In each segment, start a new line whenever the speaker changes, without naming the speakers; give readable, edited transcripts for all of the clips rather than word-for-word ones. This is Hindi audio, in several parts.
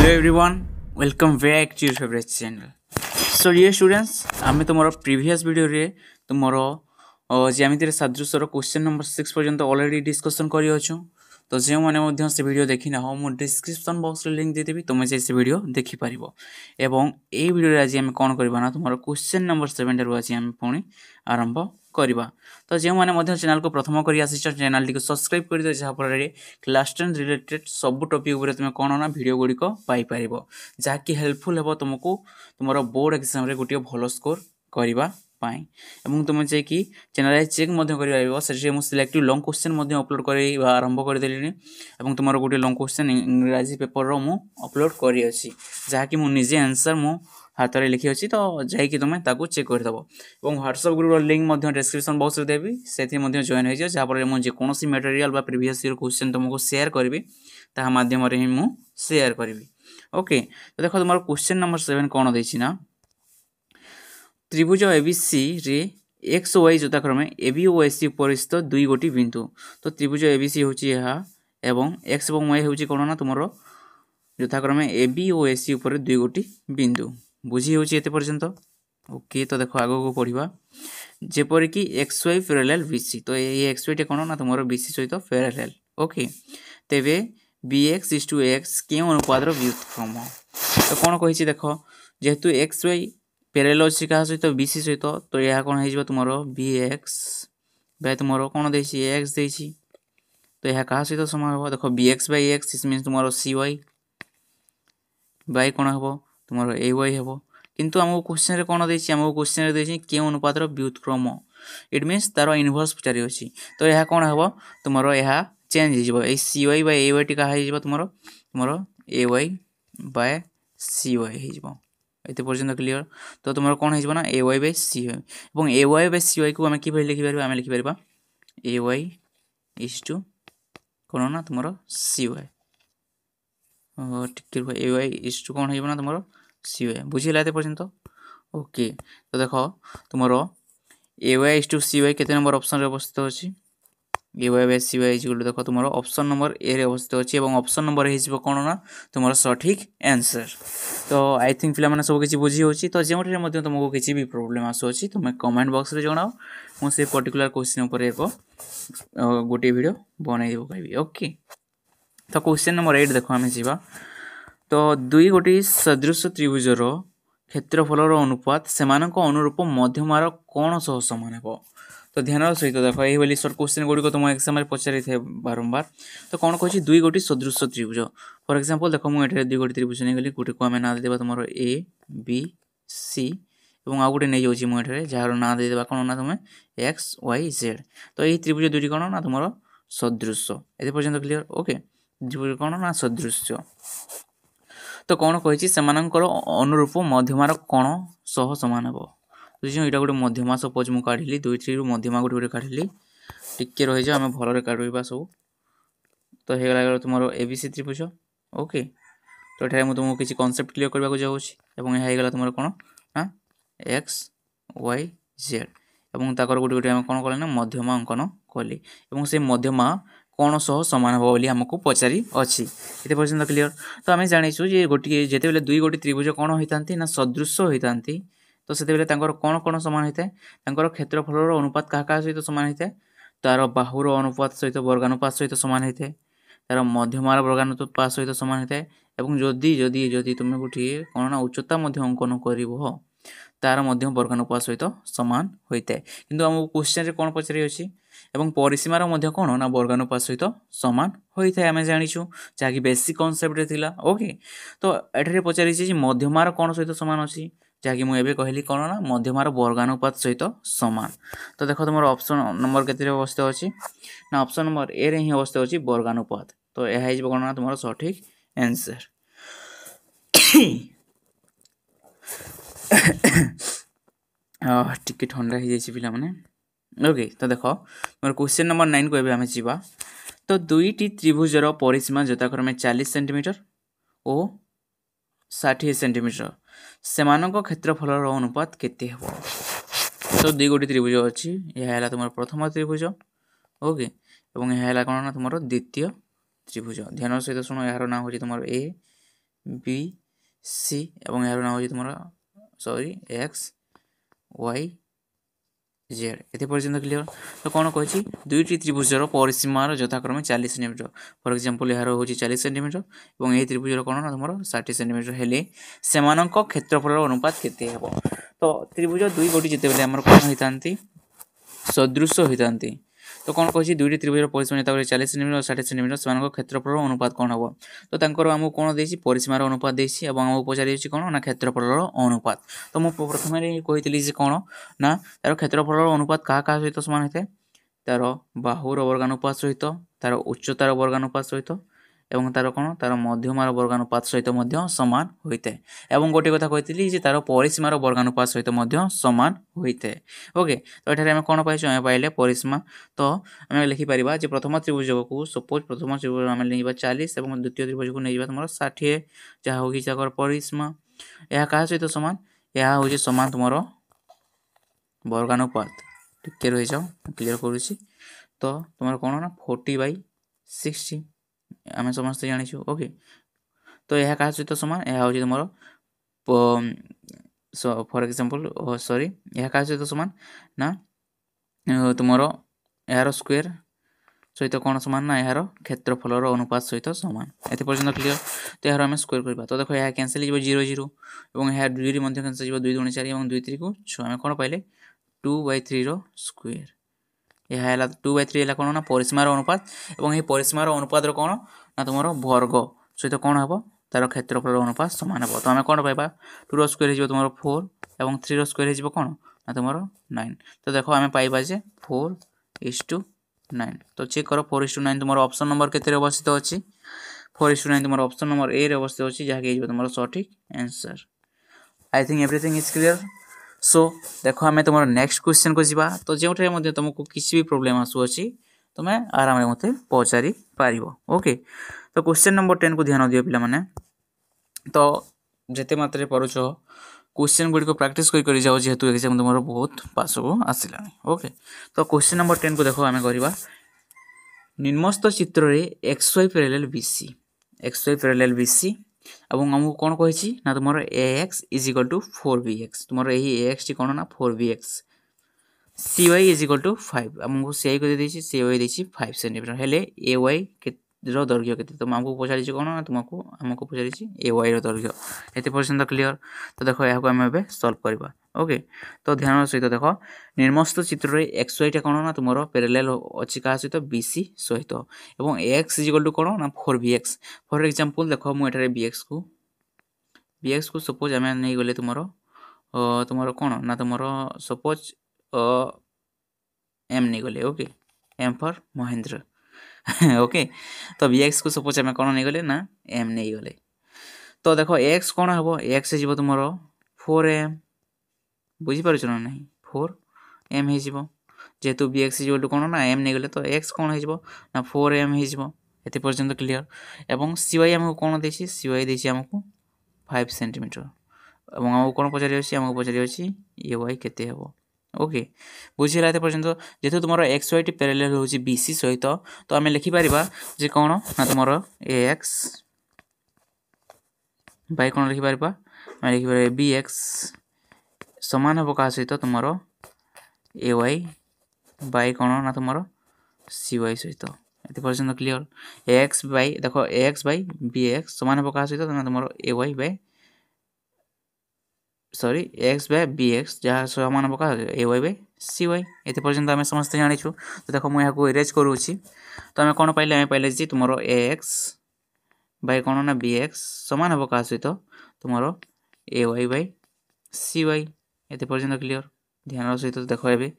Hello everyone, welcome back to your favorite channel. So dear students, आमे तुम्हारा previous video रे तुम्हारा ज्यामिति सादृश्यर क्वेश्चन नंबर 6 पर्यंत ऑलरेडी डिस्कशन करी अछु। तो जे माने मध्य से वीडियो देखि ना हो मो डिस्क्रिप्शन बॉक्स रे लिंक दे देबी तुमे से वीडियो देखि परिबो। एवं ए वीडियो रे आज हम कोन करबा ना तुम्हारा क्वेश्चन नंबर 7 रे आज हम पुणी आरंभ करबा। तो जे माने मध्य चैनल को प्रथम करी आसी चैनल टी को सब्सक्राइब कर दे जहा पर क्लास 10 रिलेटेड सब टॉपिक ऊपर तुम कोन ना वीडियो गुडी को पाई परिबो जहा कि हेल्पफुल हेबो तुमको तुम्हारा बोर्ड एग्जाम रे गुटियो भलो स्कोर करबा पाई। एवं तुम जे कि चैनल चेक मध्य करि आइबो से मु सिलेक्टिव लॉन्ग क्वेश्चन मध्य अपलोड करि आरंभ कर देलिनी। एवं तुम्हारा गुटे लॉन्ग क्वेश्चन इंग्रजी पेपर रो मु अपलोड करि अछि जहा कि मु निजे आंसर मु हाथ रे लिखि अछि। तो जाई कि तुमे ताकू चेक कर दबो। एवं व्हाट्सएप ग्रुप रो लिंक मध्य डिस्क्रिप्शन बॉक्स रे देबी सेथि मध्य जॉइन होई जे जहा पर मु जे कोनोसी मटेरियल बा प्रीवियस ईयर क्वेश्चन तुमको शेयर करबी ता माध्यम रे मु शेयर करबी। ओके, तो देखो तुम्हारा क्वेश्चन नंबर 7 कोन दैछि ना त्रिभुज एबीसी रे एक्स वाई यथाक्रमे एबी ओ एसी परिस्थित दुई गोटी बिंदु। तो त्रिभुज एबीसी होची यहा एवं एक्स एवं वाई होची कोन ना तुमरो यथाक्रमे एबी ओ एसी ऊपर दुई गोटी बिंदु बुझी होची एते पर्यंत। ओके, तो देखो आगो को पढिबा जेपर कि एक्स वाई पैरेलल बीसी। तो ये एक्स वाई टे कोन ना तुमरो बीसी सहित पैरेलल। ओके, तेबे bx is to x के अनुपात रो व्युत्क्रम। तो कोन कहिछि देखो जेहेतु एक्स वाई पैरेलल अछि का सहित बीसी सहित तो यह कोन हे तुमरो bx बाय तुमरो कोन देछि x देछि तो यह का सहित समान हो देखो bx by x इस मींस तुमरो cy बाय कोन हो तुमरो ay हो। किंतु हमको क्वेश्चन रे कोन देछि हमको क्वेश्चन रे देछि के अनुपात रो व्युत्क्रम इट मींस तारो इनवर्स पचारि अछि। तो यह कोन हो तुमरो यह चेंज हो जिवो ए cy by ay टी का हे जिवो तुमरो तुमरो ay by cy हे जिवो एते पर्यंत क्लियर। तो तुमरो कोन हे जिवो ना ay by cy एवं ay by cy को हम कि भाई लिखि परबा हम लिखि परबा ay is to कोन ना तुमरो cy tick ay is to कोन हे जिवो ना तुमरो cy बुझिला एते पर्यंत। ओके, तो देखो तुमरो ay is to cy केते नंबर ऑप्शन रे अवस्थित अछि ay by cy इक्वल देखो तुमरो ऑप्शन नंबर ए रे अवस्थित अछि एवं ऑप्शन नंबर हे जिवो कोन ना तुमरो सठिक आंसर। तो आई थिंक पिला माने सब किछि बुझी होछि। तो जेउठे मध्ये तुमको किछि भी प्रॉब्लम आसो अछि तुमे कमेंट बॉक्स रे जणाओ मु से पर्टिकुलर क्वेश्चन ऊपर एको गोटे वीडियो बनाई देबो कहबी। ओके, तो क्वेश्चन नंबर 8 देखो हमें जीवा। तो दुई गोटी सदृश त्रिभुज रो क्षेत्रफल रो अनुपात सेमानक अनुरूप मध्यमार कोण सह समान हेबो। तो ध्यान सहित देखो एही वाली शॉर्ट क्वेश्चन गुडी को तुम एग्जाम रे पचारि थे बारंबार। तो कोन कहछि दुई गोटी सदृश त्रिभुज फॉर एग्जांपल देखो मु एठे दुई गोटी त्रिभुज नै गली गुटी को हमें ना दे देबा तुमरो ए बी सी एवं आ गुटी नै जाउछि मु एठे जहार ना दे देबा कोन ना तुमे एक्स वाई जेड। तो एही त्रिभुज दुटी कोन ना तुमरो सदृश एते पर्यंत क्लियर। ओके, त्रिभुज कोन ना सदृश। तो कोन कहछि सेमानकर अनुरूप मध्यमार कोण सह समान हेबो। बुझियो एटा गोटे मध्यमा सपोज मु काढिली दुई थ्री रु मध्यमा गोटे गोटे काढिली टिके रहि जा हम भलो रे काढिबा सब। तो हे गला तुमरो एबीसी त्रिभुज। ओके, तो एठा मु तुमको किछि कांसेप्ट क्लियर करबा को जाउछि एवं हे गला तुमरो कोन ना एक्स वाई जेड एवं ताकर गोटे गोटे हम कोन करले ना मध्यमा अंकन करली एवं से मध्यमा कोण सह समान हो बोली हमको पचारि अछि एते पर्यंत क्लियर। तो हम जानिछु जे गोटी जेते बेले दुई गोटी त्रिभुज कोण होइतांती ना सदृश होइतांती तो सेते बेले तांकर कोण कोण समान होइते तांकर क्षेत्रफल रो अनुपात का का सहित समान होइते तार बाहुर अनुपात सहित वर्गानुपात सहित समान होइते तार मध्यमार वर्गानुपात सहित समान होइते एवं जदी जदी जदी तुमे गोटी कोण ना उच्चता मध्य अंकन करिवो तार मध्य वर्गानुपात सहित समान होइते। किंतु हम क्वेश्चन रे कोन पचारि अछि एवं परिसीमार मध्य कोन ना वर्गानुपात सहित समान होइते हम जानिछु जाकि बेसिक कांसेप्ट रे थिला। ओके, तो एठरे पचारि छी मध्यमार कोन सहित समान अछि जाकि मु एबे कहली कोन ना मध्यमार वर्गानुपात सहित समान। तो देखो तुमर ऑप्शन नंबर केते रे अवस्थित अछि ना ऑप्शन नंबर ए रे ही अवस्थित अछि वर्गानुपात। तो एहा हिज कोन ना तुमर सठिक आंसर। टिके ठंडा हो जाइए पिला माने। ओके, तो देखो मोर क्वेश्चन नंबर 9 को एबे हमें जीवा। तो दुईटी त्रिभुजर परिसीमा यथाक्रमे 40 सेंटीमीटर और 60 सेंटीमीटर सेमानक क्षेत्रफलर अनुपात केते हेबो। तो दुई गोटी त्रिभुज अछि यह हैला तुमर प्रथम त्रिभुज। ओके, एवं यह हैला कोन ना तुमर द्वितीय त्रिभुज। ध्यान सहित सुनो यार ना होची तुमर ए बी सी एवं यार नाम हो तुम सॉरी एक्स वाई जेड ये पर्यटन क्लीयर। तो कौन कही दुईटी त्रिभुजर परिसीमार यथाक्रमे 40 सेंटीमीटर फॉर एग्जांपल यार हूँ 40 सेंटीमीटर और यही त्रिभुजर कौन ना तुम 60 सेंटीमीटर हेले से क्षेत्रफल अनुपात केते हेबो। तो त्रिभुज दुई गोटी जिते आम कौन होता सदृश होता तो कौन कही दुईटी त्रिभुजर परिसीमा 40 सेंटीमीटर और 60 सेंटीमीटर से क्षेत्रफल अनुपात कौन हम तो आमको कौन देसी परिसीमार अनुपात देसी और आमको पचारि कौन ना क्षेत्रफल अनुपात। तो मुझे प्रथम कही कौन ना तार क्षेत्रफल अनुपात क्या क्या सहित सामान होता है तार बाहुर वर्गानुपात सहित तार उच्चतार वर्गानुपात सहित एवं तार कौन तार मध्यमार वर्गानुपात सहित सामान होता है। एवं गोटे कथा कही तार परिसीमार वर्गानुपात सहित सामान होता है। ओके तो ये आम कौन पाई आम पाइले परिसीमा। तो आम लिखिपर प्रथम त्रिभुज को सपोज प्रथम त्रिभुज आम नहीं 40 और द्वितीय त्रिभुज को नहीं तुम 60 जहाँ हो परिसीमा यह क्या सहित सामान यह हूँ सामान तुम वर्गानुपात टिके रही जाओ क्लीयर करुच्ची। तो तुम कौन ना 40/60 आम समस्त जानी। ओके तो यह क्या सहित सामान यह हूँ तुम फॉर एग्जांपल सॉरी यह क्या सहित सामान ना तुम यार स्क्वायर सहित कौन सामान ना यार क्षेत्रफल अनुपात सहित सामान ये पर्यटन क्लीयर। तो यार आम स्क्वायर करवा तो देखो यह कैंसिल हो 0 0 और यह 2 कैंसिल हो 2 2 4 और 2 3 को 6 आम कौन पाइले 2/3 स्क्वायर यह है 2/3 है कौन ना परिसीमार अनुपात और ये परिसीमार अनुपात कौन ना तुम वर्ग सहित कौन हम तार क्षेत्रफल अनुपात सामान हम। तो आम कौन पाइबा 2 स्क्वायर हो तुम 4 और 3 स्क्वायर हो कौन ना तुम 9। तो देखो आम पाइबा जे 4:9। तो चेक कर 4:9 तुम ऑप्शन नंबर केते अवस्थित अच्छी 4:9 तुम ऑप्शन नंबर ए अवस्थित अच्छी जहाँकि तुम सठिक answer. I think everything is clear. So देखो आम तुम नेक्स्ट क्वेश्चन को जीवा। तो जो तुमको किसी भी प्रोब्लेम आसुअछि तुम्हें आराम मत पचारि पार। ओके तो क्वेश्चन नंबर 10 को ध्यान दियो पिला माने। तो जिते मात्रा पढ़ुछ क्वेश्चन गुड़ी को प्रैक्टिस कर जाओ जेहेतु एग्जाम तुम बहुत पास को आसला। ओके तो क्वेश्चन नंबर 10 को देखो आम करवा निम्नस्थ चित्र में XY parallel BC XY parallel BC और आमको कौन कही ना तुम AX is equal to 4BX तुम यही AX टी कौन ना 4BX CY is equal to 5 आमको CI को दे CY देछि 5 सेंटीमीटर हेले AY रो दैर्घ्य के तो आमको पचारि कौन ना तुमको आमको पचारि AY रो दैर्घ्य ये पर्यटन क्लीयर। तो देखो यहाँ आम ए सल्व करवा। ओके तो ध्यान सहित देख निम्नस्थ चित्र में XY टा कौन ना तुम पैरेलल अच्छी क्या सहित BC सहित और AX इज इक्वल टू कौन ना 4BX फॉर एग्जांपल देख मुझे BX को सपोज आम नहीं गले तुम कौन ना तुम सपोज M नहीं गले। Okay M for Mahendra okay तो BX को सपोज आम कौन नहीं गले ना M नहीं गले। तो देखो X कौन हम X हो तुम 4M बुझीपार ना नहीं 4M हो जेहेतु BX इज कौन ना M नहीं गले तो X कौन हो ना 4M हो ये पर्यटन क्लीयर। एवं CY आमको कौन दे CY दे आमको 5 सेंटीमीटर और आमको कौन पचारि आमको पचारि AY केते हेबो। ओके बुझीला ये पर्यटन जेहेतु तुम XY टी पैरेलल हो BC सहित तो आम लिखिपर जे कौन ना तुम AX बाय कौन लिखिपर आम लिखिपर BX सामान हम क्या सहित तुम AY बाय कौन ना तुम CY सहित ये पर्यटन क्लीयर। AX बाय देखो AX बाय BX सामान हम क्या सहित तुम AY by sorry X by BX जहाँ सामान हम क्या AY बाय CY ये पर्यटन आम समस्त जानीछु। तो देखो मुझे यहाँ इरेज करुच्ची तो आम कौन पाइले आम पाइले जी तुम AX बाय कौन ना BX सामान हम क्या सहित तुम AY बाय CY ये पर्यटन क्लीयर। ध्यान सहित देख ए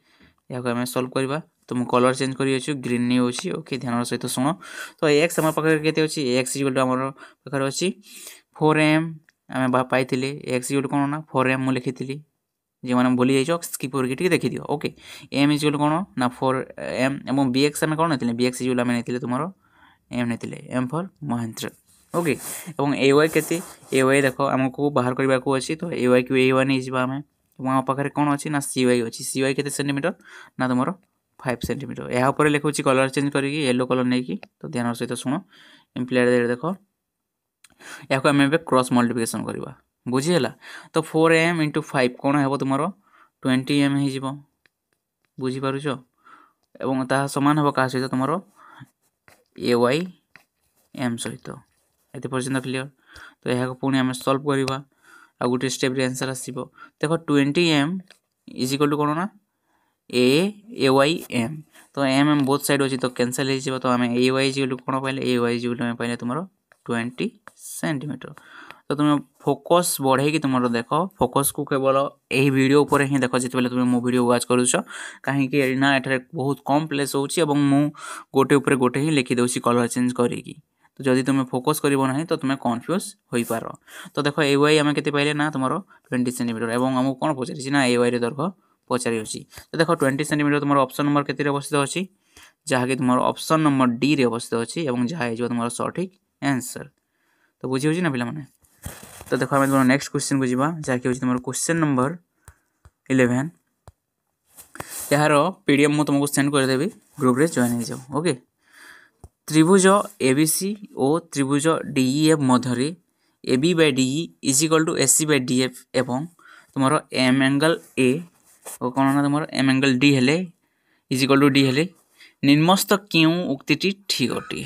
यहाँ आम सल्व करवा तुम कलर चेंज कर ग्रीन नहीं होची। ओके ध्यान सहित शुण तो एक्स आम पाखे के एक्स इक्वल टू आम पाखे अच्छी 4M आम पाई एक्स इक्वल टू कौन ना 4M मुझे लिखी जो मैंने भूली जाइए स्किप करके देखी दियो। ओके M इक्वल टू कौन ना 4M और BX आम कौन नहीं BX इक्वल आम नहीं तुम M नहीं M फॉर महेंद्र। ओके और AY के AY देख आमको बाहर करने को अच्छी तो AY को A1 नहीं आम आम पाखे कौन अच्छी ना CY अच्छी CY के सेंटीमीटर ना तुम 5 सेंटीमीटर यहाँ लिखुची कलर चेंज करके येलो कलर नहीं कि तो ध्यान सहित शुण इम्प्लाइड देख या आम ए क्रॉस मल्टिप्लिकेशन करवा बुझीगला। तो 4m इंटू 5 कौन है तुम 20m हो बुझीपार एवं ता सामान हम क्या सहित तुम AYM सहित ये पर्यटन क्लीयर। तो यह पुणी आम सल्व करवा आ गोटे स्टेप आंसर आसो देख 20m इज इक्वल टू कौन ना AYM। तो एम बोथ साइड अच्छी तो कैनसल हो तो आम AY कौन पाइले AY आम पाइले तुम 20 सेंटीमीटर। तो तुम फोकस बढ़े तुम देख फोकस को केवल यही वीडियो उपर ही देख जिते तुम मो वीडियो वाच करुच कहीं ना एठारे बहुत कम प्लेस हो गोटे उपर गोटे ही लिखिदे कलर चेंज करी। तो जदि तुम फोकस करना तो तुम कन्फ्यूज हो पार। तो देख AY आम के पाइले ना तुम 20 सेंटीमीटर एवं आमको कौन पचारि ना AY दर्घ पचारि अच्छी। तो देख 20 सेंटीमीटर तुम ऑप्शन नंबर के अवस्थित अच्छी जहाँकि तुम ऑप्शन नंबर डी रे अवस्थित अच्छी और जहाँ हो तुम सठिक आंसर। तो बुझी हो ना पे। तो देखो आम तुम नेक्स्ट क्वेश्चन को जीवा जहाँकि तुम क्वेश्चन नंबर 11 यार PDF मुझे तुमको सेंड करदेवी ग्रुप रे जॉइन हो जाओ। ओके त्रिभुज ABC और त्रिभुज DEF मध्य AB by DE is equal to AC by DF एवं तुम M एंगल A और कौन ना तुम M एंगल D हेले इज इक्वल टू D हेले निम्नस्थ क्यों उक्ति ठीक अटे।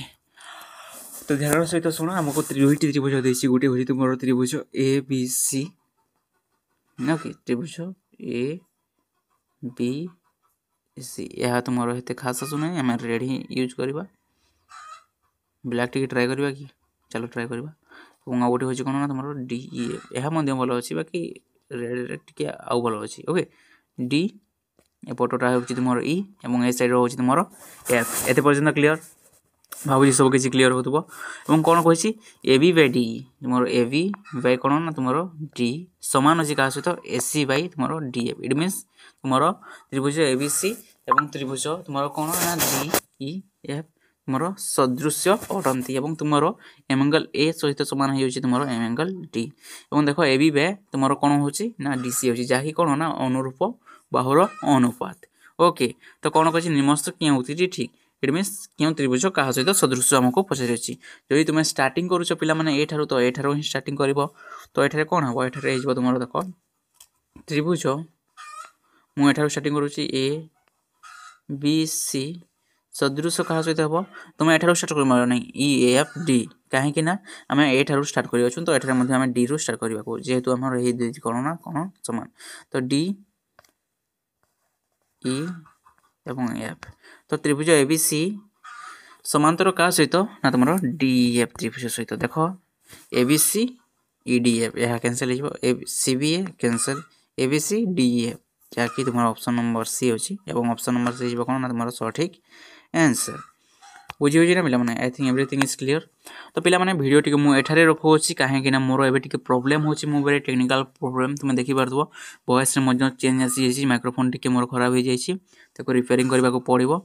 तो ध्यान सहित शुण आमको दुईटी त्रिभुज देती गोटे हूँ तुम त्रिभुज ABC ओके त्रिभुज ABC यह तुम एत खास आसुना आम रेड ही यूज करवा ब्लैक टी ट्राए करवा कि चलो ट्राए करवा आ गोटे हूँ कौन ना तुम DEF यह भल अच्छी बाकी रेड टी आउ भल अच्छी। ओके D एपटा हूँ तुम E और ए साइड हूँ तुम F एत पर्यटन क्लीयर भावी सब किसी क्लीयर हो कौन कही AB बाय DE तुम AB बाय कौन ना तुम D सामान अच्छी क्या सहित AC बाय तुम DF इट मीन्स तुम त्रिभुज ABC और त्रिभुज तुम कौन ना DEF तुम सदृश्य अटंती और तुम M एंगल A सहित सामान हो तुम M एंगल D और देख AB बाय तुम कौन हो DC हो जहाँकि कौन ना अनुरूप बाहुर अनुपात। ओके तो कौन कही निम्नस्थ क्यों उक्ति ठीक इट मीन्स क्यों त्रिभुज क्या सहित सदृश्य आमको पचारि जदि तुम स्टार्टिंग करुच पे एठार तो एठार ही स्टार्टिंग कर तो ये कौन हम ये तुम देख त्रिभुज मुझे स्टार्टिंग करुच्ची ABC सदृश क्या सहित हम तुम एठार स्टार्ट कर ना EFD कहीं आम एठार स्टार्ट कर तो ये D रु स्टार्ट करने जेहेतु आम कौन ना कौन सामान तो D E एवं F। तो त्रिभुज ABC समांतर क्या सहित ना तुम DEF त्रिभुज सहित देख ABC EDF यह कैनसल हो CBA कैनसल ABC DEF जहाँकि तुम ऑप्शन नंबर C अच्छी और ऑप्शन नंबर C कौन ना तुम सठिक आंसर। बुझी हो ना पे आई थिंक एवरीथिंग इज क्लीयर। तो पे वीडियो टी मुझे रखुच्छी कहीं मोर ए प्रोब्लेम हो मोबाइल टेक्निकल प्रोब्लेम तुम देखिपार वॉइस चेंज आसी माइक्रोफोन टी मोर खराब हो जाए रिपेयरिंग करने को पड़ो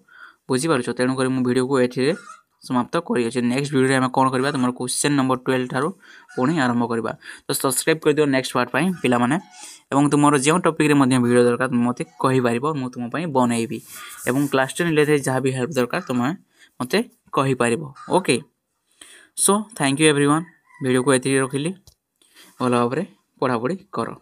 बुझीपार तेणुक वीडियो को ये समाप्त कर नेक्स्ट वीडियो में कौन करवा तुम क्वेश्चन नंबर 12 ठार पुणी आरंभ करवा। तो सब्सक्राइब कर दियो नेक्स्ट पार्ट पाई पिला माने एवं तुम जो टॉपिक रे वीडियो दरकार तुम मते कहि पारिबो मु तुम पई बनैबी एवं क्लास 10 रिलेटेड जहाँ भी हेल्प दरकार तुम मते कहि पारिबो। Okay so thank you everyone video को एति रखिली भल भाव पढ़ापढ़ी कर।